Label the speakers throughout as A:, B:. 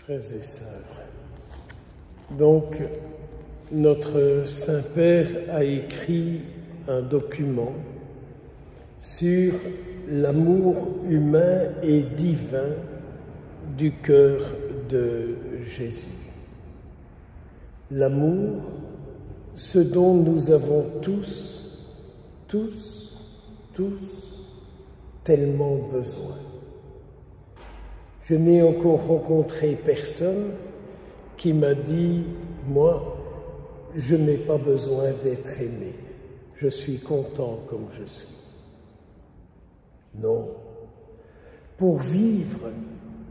A: Frères et sœurs, donc notre Saint-Père a écrit un document sur l'amour humain et divin du cœur de Jésus. L'amour, ce dont nous avons tous tellement besoin. Je n'ai encore rencontré personne qui m'a dit « Moi, je n'ai pas besoin d'être aimé. Je suis content comme je suis. » Non. Pour vivre,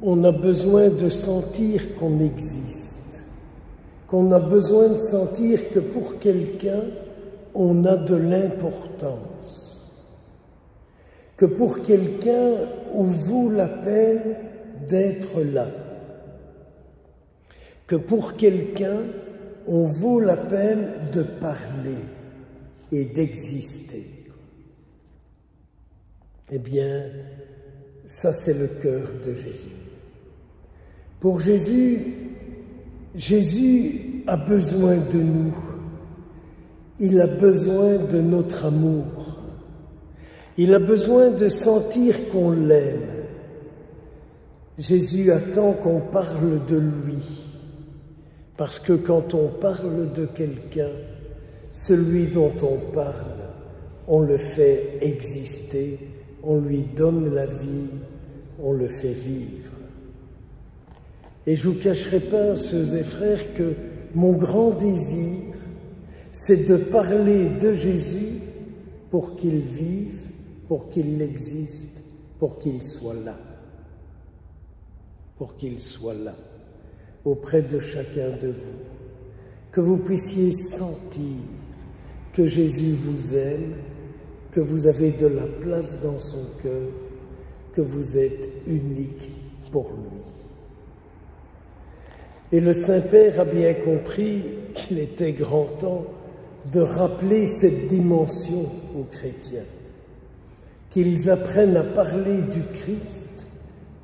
A: on a besoin de sentir qu'on existe, qu'on a besoin de sentir que pour quelqu'un, on a de l'importance, que pour quelqu'un, on vaut la peine d'être là, que pour quelqu'un, on vaut la peine de parler et d'exister. Eh bien, ça c'est le cœur de Jésus. Pour Jésus, Jésus a besoin de nous. Il a besoin de notre amour. Il a besoin de sentir qu'on l'aime. Jésus attend qu'on parle de lui. Parce que quand on parle de quelqu'un, celui dont on parle, on le fait exister, on lui donne la vie, on le fait vivre. Et je ne vous cacherai pas, sœurs et frères, que mon grand désir, c'est de parler de Jésus pour qu'il vive, pour qu'il existe, pour qu'il soit là. Pour qu'il soit là, auprès de chacun de vous. Que vous puissiez sentir que Jésus vous aime, que vous avez de la place dans son cœur, que vous êtes unique pour lui. Et le Saint-Père a bien compris qu'il était grand temps de rappeler cette dimension aux chrétiens, qu'ils apprennent à parler du Christ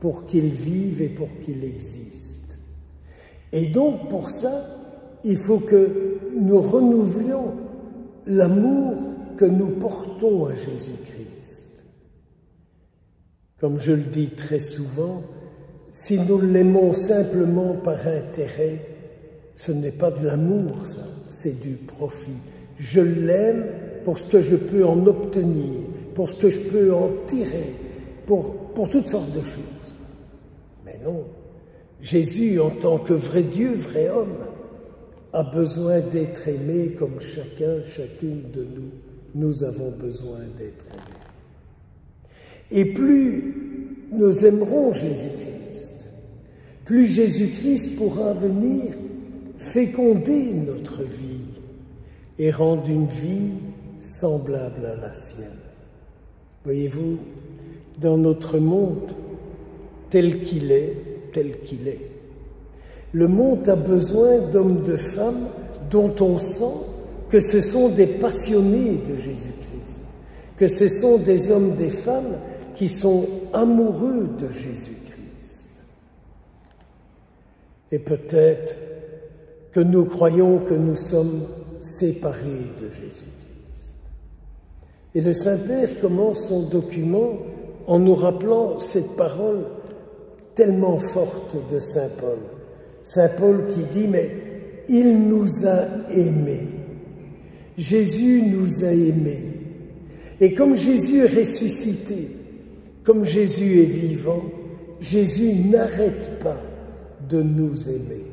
A: pour qu'il vive et pour qu'il existe. Et donc pour ça, il faut que nous renouvelions l'amour que nous portons à Jésus-Christ. Comme je le dis très souvent, si nous l'aimons simplement par intérêt, ce n'est pas de l'amour, ça, c'est du profit. Je l'aime pour ce que je peux en obtenir, pour ce que je peux en tirer, pour toutes sortes de choses. Mais non, Jésus, en tant que vrai Dieu, vrai homme, a besoin d'être aimé comme chacune de nous avons besoin d'être aimés. Et plus nous aimerons Jésus-Christ, plus Jésus-Christ pourra venir féconder notre vie et rendre une vie semblable à la sienne. Voyez-vous, dans notre monde tel qu'il est, le monde a besoin d'hommes, de femmes dont on sent que ce sont des passionnés de Jésus-Christ, que ce sont des hommes, des femmes qui sont amoureux de Jésus-Christ. Et peut-être que nous croyons que nous sommes séparés de Jésus-Christ. Et le Saint-Père commence son document en nous rappelant cette parole tellement forte de Saint Paul. Saint Paul qui dit « Mais il nous a aimés. Jésus nous a aimés. Et comme Jésus est ressuscité, comme Jésus est vivant, Jésus n'arrête pas de nous aimer. »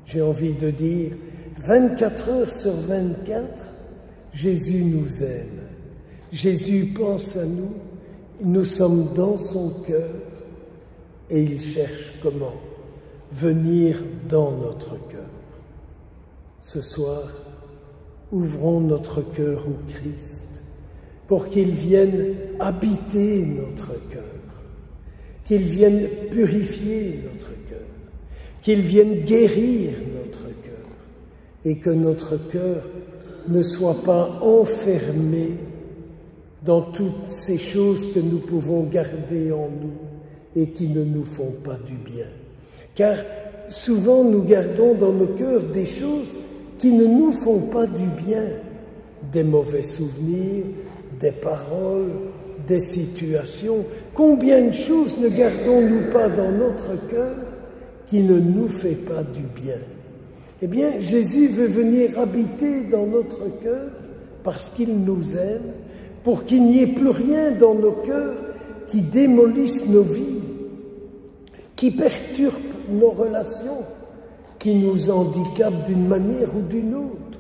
A: J'ai envie de dire, 24 heures sur 24, Jésus nous aime. Jésus pense à nous, nous sommes dans son cœur et il cherche comment venir dans notre cœur. Ce soir, ouvrons notre cœur au Christ pour qu'il vienne habiter notre cœur, qu'il vienne purifier notre cœur, qu'il vienne guérir notre cœur et que notre cœur ne soit pas enfermé dans toutes ces choses que nous pouvons garder en nous et qui ne nous font pas du bien. Car souvent nous gardons dans nos cœurs des choses qui ne nous font pas du bien, des mauvais souvenirs, des paroles, des situations. Combien de choses ne gardons-nous pas dans notre cœur qui ne nous fait pas du bien? Eh bien, Jésus veut venir habiter dans notre cœur parce qu'il nous aime, pour qu'il n'y ait plus rien dans nos cœurs qui démolisse nos vies, qui perturbe nos relations, qui nous handicape d'une manière ou d'une autre.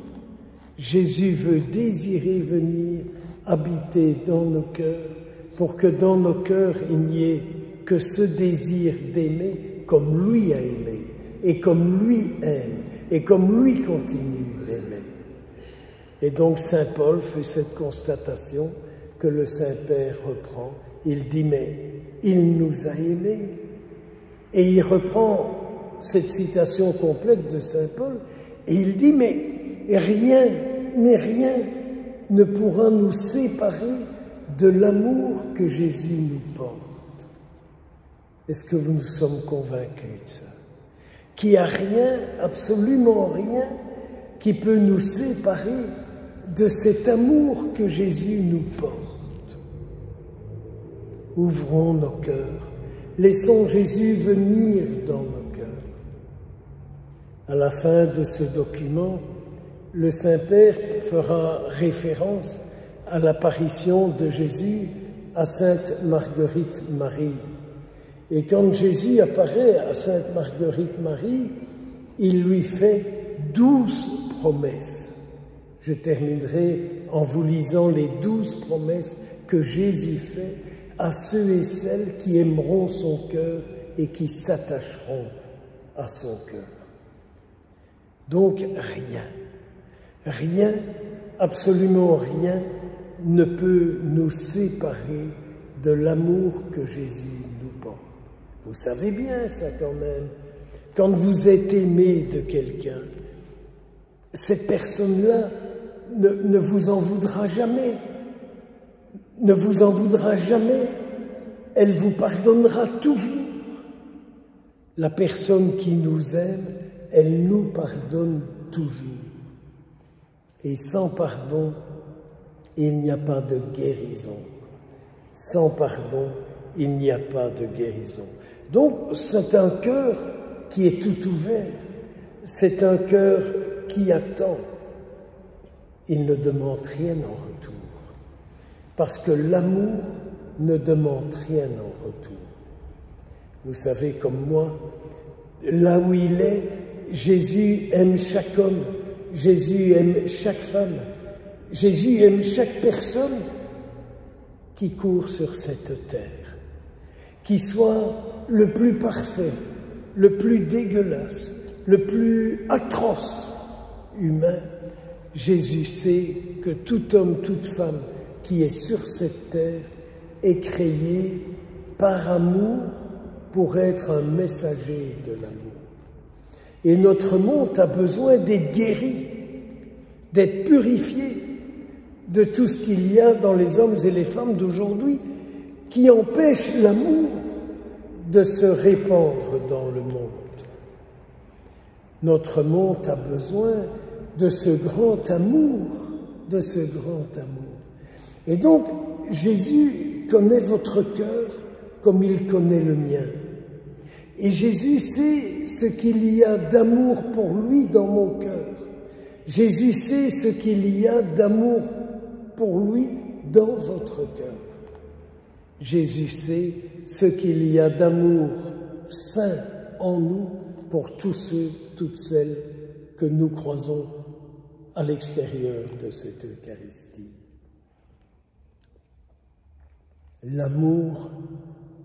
A: Jésus veut désirer venir habiter dans nos cœurs pour que dans nos cœurs il n'y ait que ce désir d'aimer comme lui a aimé et comme lui aime et comme lui continue d'aimer. Et donc Saint Paul fait cette constatation que le Saint-Père reprend. Il dit, mais il nous a aimés. Et il reprend cette citation complète de Saint Paul et il dit, mais rien ne pourra nous séparer de l'amour que Jésus nous porte. Est-ce que nous sommes convaincus de ça? Qu'il n'y a rien, absolument rien, qui peut nous séparer de cet amour que Jésus nous porte. Ouvrons nos cœurs, laissons Jésus venir dans nos cœurs. À la fin de ce document, le Saint-Père fera référence à l'apparition de Jésus à Sainte Marguerite Marie. Et quand Jésus apparaît à Sainte Marguerite Marie, il lui fait 12 promesses. Je terminerai en vous lisant les 12 promesses que Jésus fait à ceux et celles qui aimeront son cœur et qui s'attacheront à son cœur. Donc rien, absolument rien, ne peut nous séparer de l'amour que Jésus nous porte. Vous savez bien ça quand même. Quand vous êtes aimé de quelqu'un, cette personne-là ne vous en voudra jamais. Ne vous en voudra jamais. Elle vous pardonnera toujours. La personne qui nous aime, elle nous pardonne toujours. Et sans pardon, il n'y a pas de guérison. Sans pardon, il n'y a pas de guérison. Donc, c'est un cœur qui est tout ouvert. C'est un cœur qui attend. Il ne demande rien en retour. Parce que l'amour ne demande rien en retour. Vous savez comme moi, là où il est, Jésus aime chaque homme, Jésus aime chaque femme, Jésus aime chaque personne qui court sur cette terre, qui soit le plus parfait, le plus dégueulasse, le plus atroce humain. Jésus sait que tout homme, toute femme qui est sur cette terre est créé par amour pour être un messager de l'amour. Et notre monde a besoin d'être guéri, d'être purifié de tout ce qu'il y a dans les hommes et les femmes d'aujourd'hui qui empêche l'amour de se répandre dans le monde. Notre monde a besoin de ce grand amour, de ce grand amour. Et donc, Jésus connaît votre cœur comme il connaît le mien. Et Jésus sait ce qu'il y a d'amour pour lui dans mon cœur. Jésus sait ce qu'il y a d'amour pour lui dans votre cœur. Jésus sait ce qu'il y a d'amour saint en nous pour tous ceux, toutes celles que nous croisons à l'extérieur de cette Eucharistie. L'amour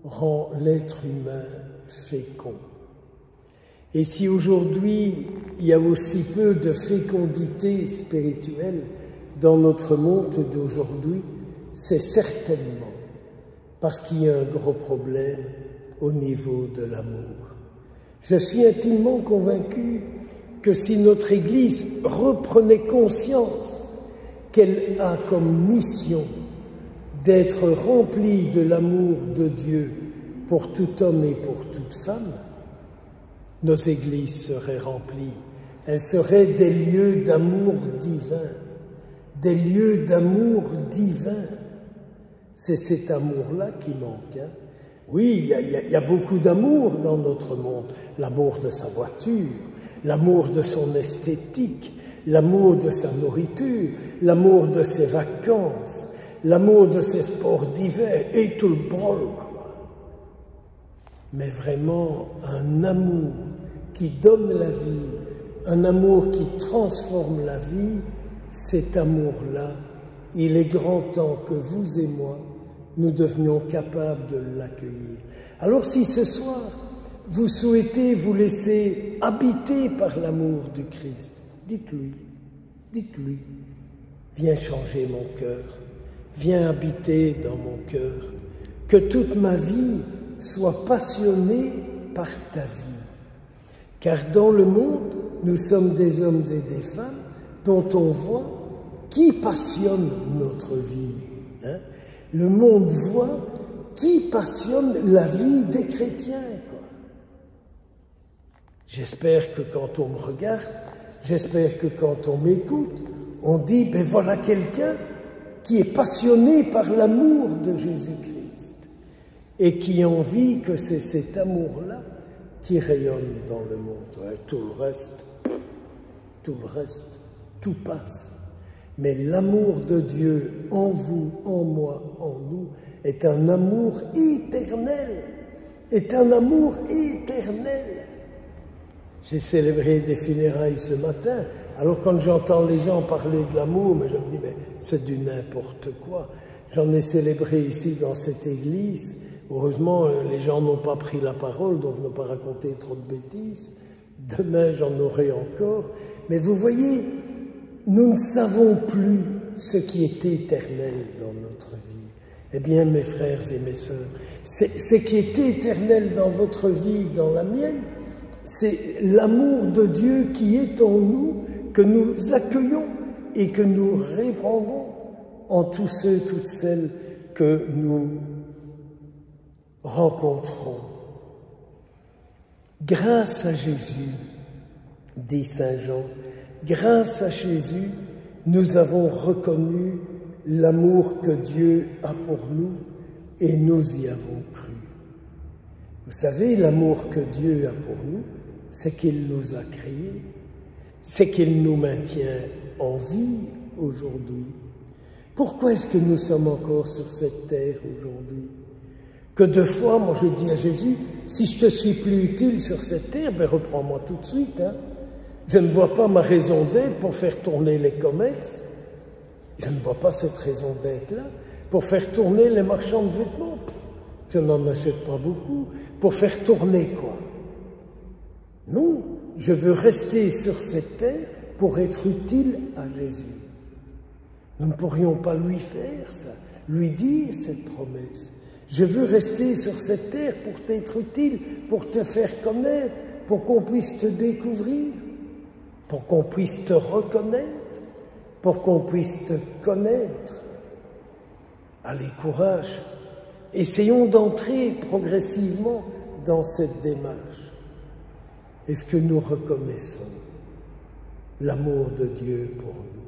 A: rend l'être humain fécond. Et si aujourd'hui il y a aussi peu de fécondité spirituelle dans notre monde d'aujourd'hui, c'est certainement parce qu'il y a un gros problème au niveau de l'amour. Je suis intimement convaincu que si notre Église reprenait conscience qu'elle a comme mission d'être remplie de l'amour de Dieu pour tout homme et pour toute femme, nos églises seraient remplies. Elles seraient des lieux d'amour divin, des lieux d'amour divin. C'est cet amour-là qui manque. Hein. Oui, il y a beaucoup d'amour dans notre monde. L'amour de sa voiture, l'amour de son esthétique, l'amour de sa nourriture, l'amour de ses vacances, l'amour de ses sports d'hiver et tout le brol, quoi. Mais vraiment, un amour qui donne la vie, un amour qui transforme la vie, cet amour-là, il est grand temps que vous et moi, nous devenions capables de l'accueillir. Alors si ce soir, vous souhaitez vous laisser habiter par l'amour du Christ, dites-lui, viens changer mon cœur, viens habiter dans mon cœur, que toute ma vie soit passionnée par ta vie. Car dans le monde, nous sommes des hommes et des femmes dont on voit qui passionne notre vie. Hein? Le monde voit qui passionne la vie des chrétiens, quoi. J'espère que quand on me regarde, j'espère que quand on m'écoute, on dit, ben voilà quelqu'un qui est passionné par l'amour de Jésus-Christ et qui a envie que c'est cet amour-là qui rayonne dans le monde. Ouais, tout le reste, tout passe. Mais l'amour de Dieu en vous, en moi, en nous, est un amour éternel, J'ai célébré des funérailles ce matin. Alors quand j'entends les gens parler de l'amour, mais je me dis, mais c'est du n'importe quoi. J'en ai célébré ici dans cette église. Heureusement, les gens n'ont pas pris la parole, donc n'ont pas raconté trop de bêtises. Demain, j'en aurai encore. Mais vous voyez, nous ne savons plus ce qui est éternel dans notre vie. Eh bien, mes frères et mes sœurs, ce qui est éternel dans votre vie, dans la mienne, c'est l'amour de Dieu qui est en nous, que nous accueillons et que nous répandons en tous ceux, toutes celles que nous rencontrons. Grâce à Jésus, dit Saint Jean, grâce à Jésus, nous avons reconnu l'amour que Dieu a pour nous et nous y avons cru. Vous savez, l'amour que Dieu a pour nous, c'est qu'il nous a créés, c'est qu'il nous maintient en vie aujourd'hui. Pourquoi est-ce que nous sommes encore sur cette terre aujourd'hui? Que deux fois, moi je dis à Jésus, si je te suis plus utile sur cette terre, ben reprends-moi tout de suite. Hein. Je ne vois pas ma raison d'être pour faire tourner les commerces. Je ne vois pas cette raison d'être-là pour faire tourner les marchands de vêtements. Je n'en achète pas beaucoup. Pour faire tourner quoi? Non, je veux rester sur cette terre pour être utile à Jésus. Nous ne pourrions pas lui faire ça, lui dire cette promesse. Je veux rester sur cette terre pour t'être utile, pour te faire connaître, pour qu'on puisse te découvrir, pour qu'on puisse te reconnaître, pour qu'on puisse te connaître. Allez, courage. Essayons d'entrer progressivement dans cette démarche. Est-ce que nous reconnaissons l'amour de Dieu pour nous?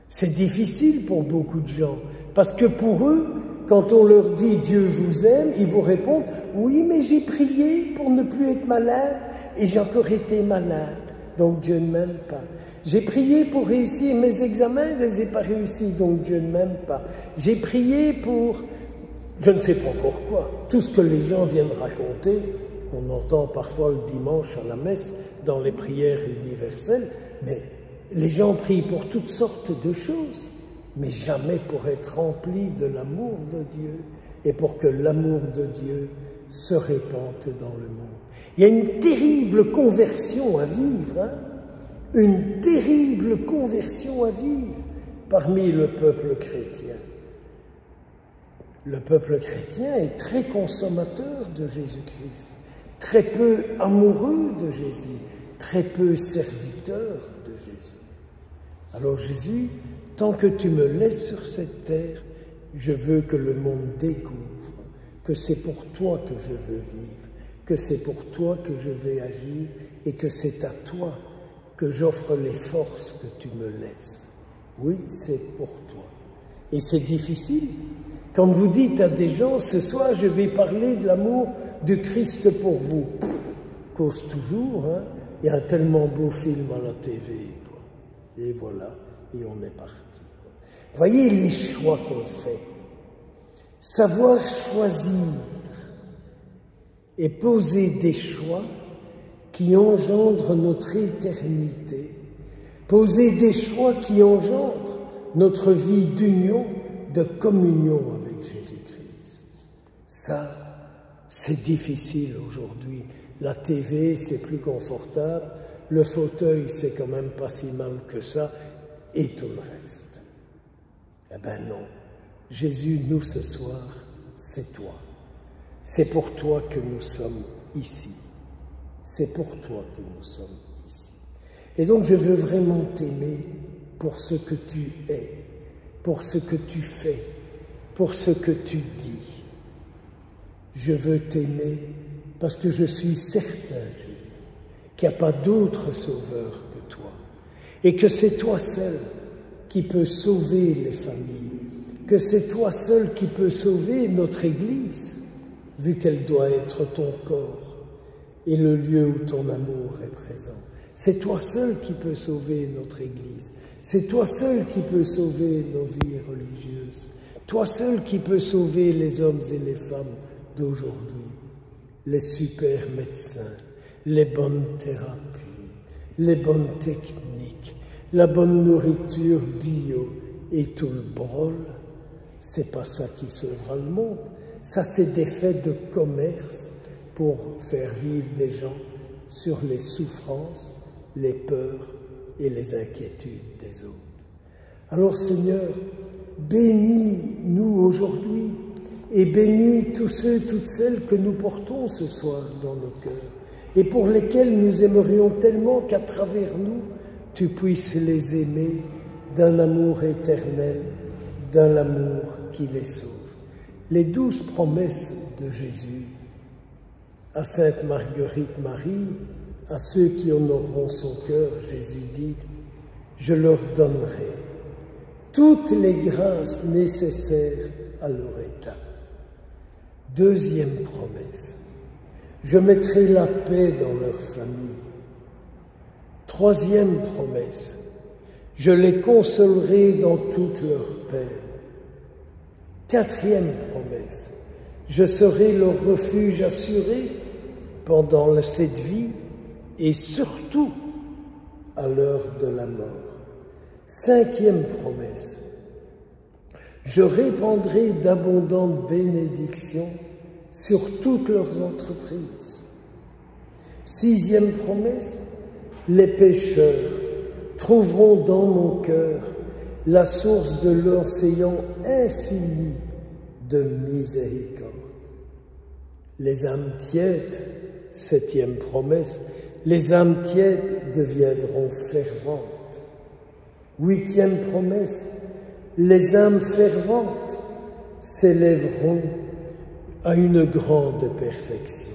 A: C'est difficile pour beaucoup de gens, parce que pour eux, quand on leur dit « Dieu vous aime », ils vous répondent « Oui, mais j'ai prié pour ne plus être malade et j'ai encore été malade, donc Dieu ne m'aime pas. J'ai prié pour réussir mes examens, je ne les ai pas réussis, donc Dieu ne m'aime pas. J'ai prié pour… » je ne sais pas encore quoi. Tout ce que les gens viennent raconter, qu'on entend parfois le dimanche à la messe, dans les prières universelles, mais les gens prient pour toutes sortes de choses, mais jamais pour être remplis de l'amour de Dieu et pour que l'amour de Dieu se répande dans le monde. Il y a une terrible conversion à vivre, hein? Une terrible conversion à vivre parmi le peuple chrétien. Le peuple chrétien est très consommateur de Jésus-Christ, très peu amoureux de Jésus, très peu serviteur de Jésus. Alors Jésus, tant que tu me laisses sur cette terre, je veux que le monde découvre que c'est pour toi que je veux vivre, que c'est pour toi que je vais agir et que c'est à toi que j'offre les forces que tu me laisses. Oui, c'est pour toi. Et c'est difficile. Quand vous dites à des gens, ce soir je vais parler de l'amour du Christ pour vous, cause toujours, hein. Il y a un tellement beau film à la TV, quoi. Et voilà, et on est parti. Quoi. Voyez les choix qu'on fait. Savoir choisir et poser des choix qui engendrent notre éternité, poser des choix qui engendrent notre vie d'union, de communion avec Jésus-Christ. Ça, c'est difficile aujourd'hui. La TV, c'est plus confortable, le fauteuil, c'est quand même pas si mal que ça, et tout le reste. Eh ben non, Jésus, nous ce soir, c'est toi. C'est pour toi que nous sommes ici. C'est pour toi que nous sommes ici. Et donc je veux vraiment t'aimer pour ce que tu es, pour ce que tu fais, pour ce que tu dis. Je veux t'aimer parce que je suis certain, Jésus, qu'il n'y a pas d'autre sauveur que toi. Et que c'est toi seul qui peux sauver les familles, que c'est toi seul qui peux sauver notre Église, vu qu'elle doit être ton corps et le lieu où ton amour est présent. C'est toi seul qui peux sauver notre Église. C'est toi seul qui peux sauver nos vies religieuses. Toi seul qui peux sauver les hommes et les femmes d'aujourd'hui. Les super médecins, les bonnes thérapies, les bonnes techniques, la bonne nourriture bio et tout le brol. C'est pas ça qui sauvera le monde. Ça, c'est des faits de commerce pour faire vivre des gens sur les souffrances, les peurs et les inquiétudes des autres. Alors Seigneur, bénis-nous aujourd'hui et bénis tous ceux, toutes celles que nous portons ce soir dans nos cœurs et pour lesquels nous aimerions tellement qu'à travers nous, tu puisses les aimer d'un amour éternel, d'un amour qui les sauve. Les 12 promesses de Jésus à Sainte Marguerite Marie, à ceux qui honoreront son cœur, Jésus dit, je leur donnerai toutes les grâces nécessaires à leur état. Deuxième promesse, je mettrai la paix dans leur famille. Troisième promesse, je les consolerai dans toutes leurs peines. Quatrième promesse, je serai leur refuge assuré pendant cette vie et surtout à l'heure de la mort. Cinquième promesse, je répandrai d'abondantes bénédictions sur toutes leurs entreprises. Sixième promesse, les pécheurs trouveront dans mon cœur la source de l'océan infini de miséricorde. Les âmes tièdes, septième promesse, les âmes tièdes deviendront ferventes. Huitième promesse, les âmes ferventes s'élèveront à une grande perfection.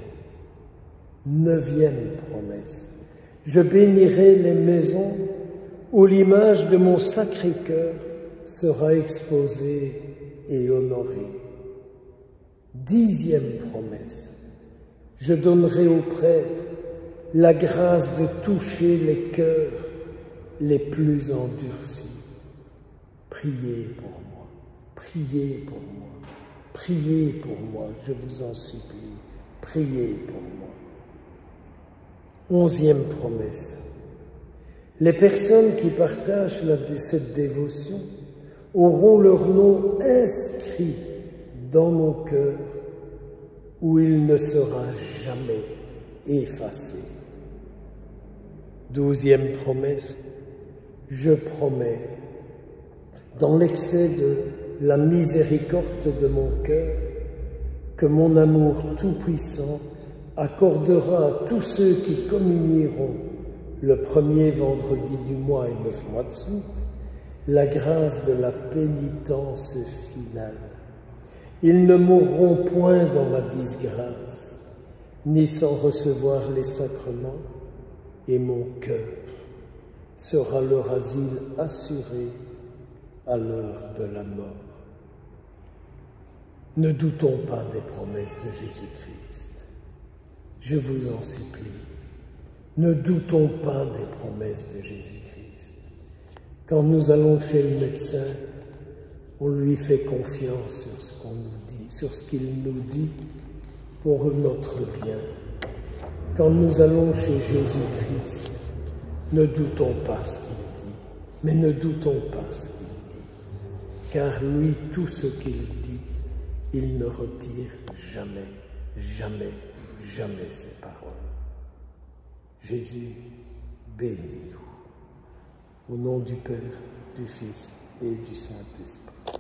A: Neuvième promesse, je bénirai les maisons où l'image de mon Sacré-Cœur sera exposée et honorée. Dixième promesse, je donnerai aux prêtres la grâce de toucher les cœurs les plus endurcis. Priez pour moi, priez pour moi, priez pour moi, je vous en supplie, priez pour moi. Onzième promesse, les personnes qui partagent cette dévotion auront leur nom inscrit dans mon cœur où il ne sera jamais effacé. Douzième promesse, je promets, dans l'excès de la miséricorde de mon cœur, que mon amour tout-puissant accordera à tous ceux qui communieront le premier vendredi du mois et 9 mois de suite la grâce de la pénitence finale. Ils ne mourront point dans ma disgrâce, ni sans recevoir les sacrements, et mon cœur sera leur asile assuré à l'heure de la mort. Ne doutons pas des promesses de Jésus-Christ. Je vous en supplie, ne doutons pas des promesses de Jésus-Christ. Quand nous allons chez le médecin, on lui fait confiance sur ce qu'on nous dit, sur ce qu'il nous dit pour notre bien. Quand nous allons chez Jésus-Christ, ne doutons pas ce qu'il dit, mais ne doutons pas ce qu'il dit, car lui, tout ce qu'il dit, il ne retire jamais, jamais, jamais ses paroles. Jésus, bénis-nous. Au nom du Père, du Fils et du Saint-Esprit.